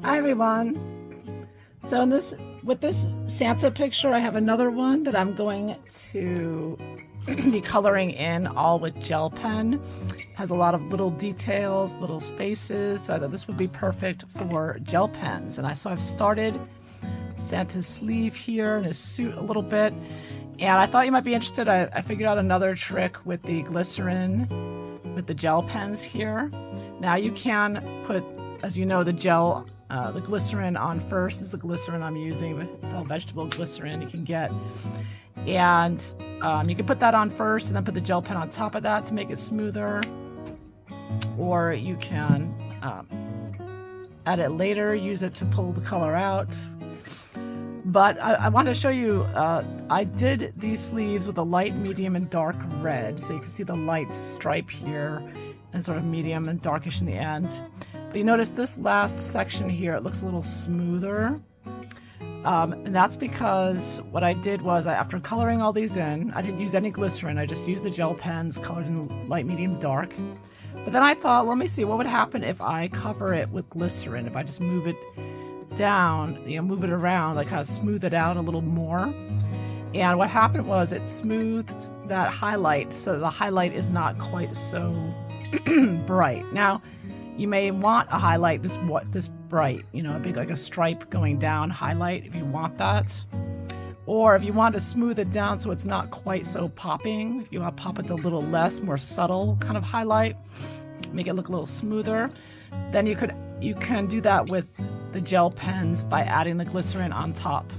Hi everyone. So with this Santa picture, I have another one that I'm going to be coloring in all with gel pen. It has a lot of little details, little spaces, so I thought this would be perfect for gel pens. And so I've started Santa's sleeve here and his suit a little bit. And I thought you might be interested. I figured out another trick with the glycerin, with the gel pens here. Now you can put, as you know, the glycerin on first. This is the glycerin I'm using. It's all vegetable glycerin you can get. And you can put that on first and then put the gel pen on top of that to make it smoother. Or you can add it later, use it to pull the color out. But I want to show you, I did these sleeves with a light, medium, and dark red. So you can see the light stripe here and sort of medium and darkish in the end. But you notice this last section here, it looks a little smoother. And that's because what I did was, after coloring all these in, I didn't use any glycerin. I just used the gel pens colored in light, medium, dark. But then I thought, let me see, what would happen if I cover it with glycerin? If I just move it down, move it around, like kind of smooth it out a little more. And what happened was it smoothed that highlight, so the highlight is not quite so bright. Now, you may want a highlight this bright, a big like a stripe going down highlight if you want that. Or if you want to smooth it down so it's not quite so popping, if you want to pop it to a little less, more subtle kind of highlight, make it look a little smoother, then you can do that with the gel pens by adding the glycerin on top.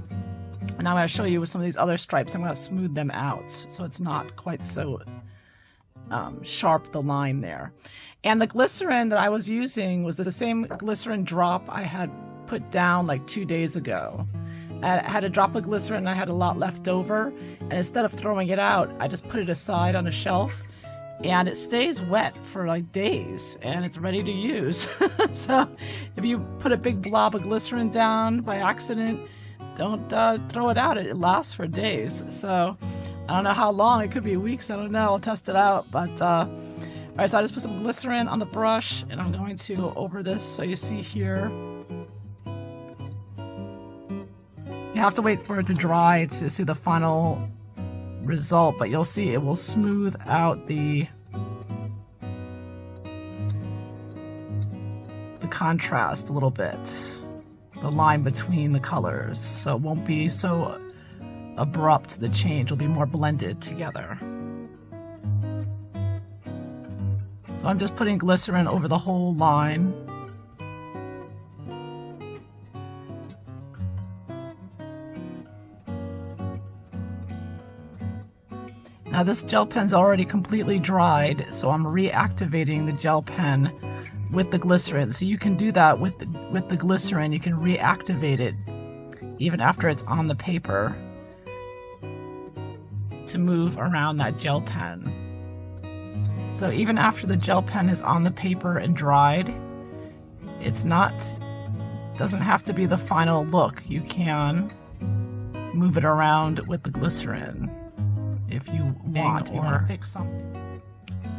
And I'm going to show you with some of these other stripes, I'm going to smooth them out so it's not quite so sharp, the line there. And the glycerin that I was using was the same glycerin drop I had put down like 2 days ago. I had a drop of glycerin and I had a lot left over, and instead of throwing it out, I just put it aside on a shelf, and it stays wet for like days and it's ready to use. So if you put a big blob of glycerin down by accident, don't throw it out. It lasts for days. So I don't know how long, it could be weeks, I don't know, I'll test it out. But all right, so I just put some glycerin on the brush and I'm going to go over this so you see here. You have to wait for it to dry to see the final result, but you'll see it will smooth out the contrast a little bit, the line between the colors, so it won't be so abrupt, the change will be more blended together. So I'm just putting glycerin over the whole line. Now this gel pen's already completely dried, so I'm reactivating the gel pen with the glycerin. So you can do that with the glycerin, you can reactivate it even after it's on the paper to move around that gel pen. So even after the gel pen is on the paper and dried, doesn't have to be the final look. You can move it around with the glycerin if you want, or fix something.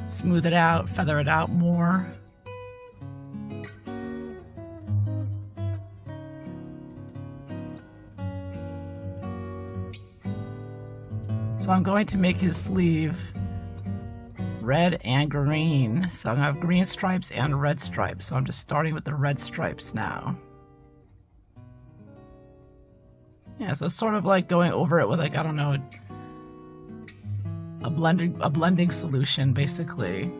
Smooth it out, feather it out more. So I'm going to make his sleeve red and green. So I'm going to have green stripes and red stripes. So I'm just starting with the red stripes now. Yeah, so it's sort of like going over it with, like, I don't know, a blending solution, basically.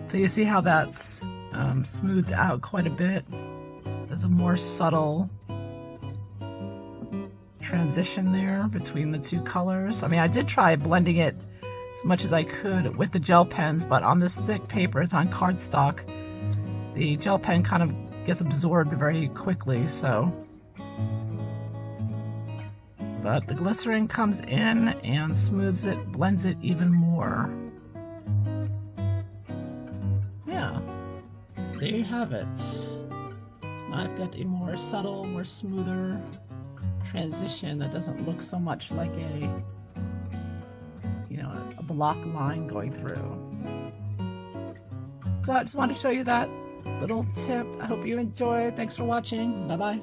So you see how that's smoothed out quite a bit. There's a more subtle transition there between the two colors. I mean, I did try blending it as much as I could with the gel pens, but on this thick paper, it's on cardstock, the gel pen kind of gets absorbed very quickly, so. But the glycerin comes in and smooths it, blends it even more. Yeah. there you have it. So now I've got a more subtle, more smoother transition that doesn't look so much like a, you know, a block line going through. So I just wanted to show you that little tip. I hope you enjoyed. Thanks for watching. Bye-bye.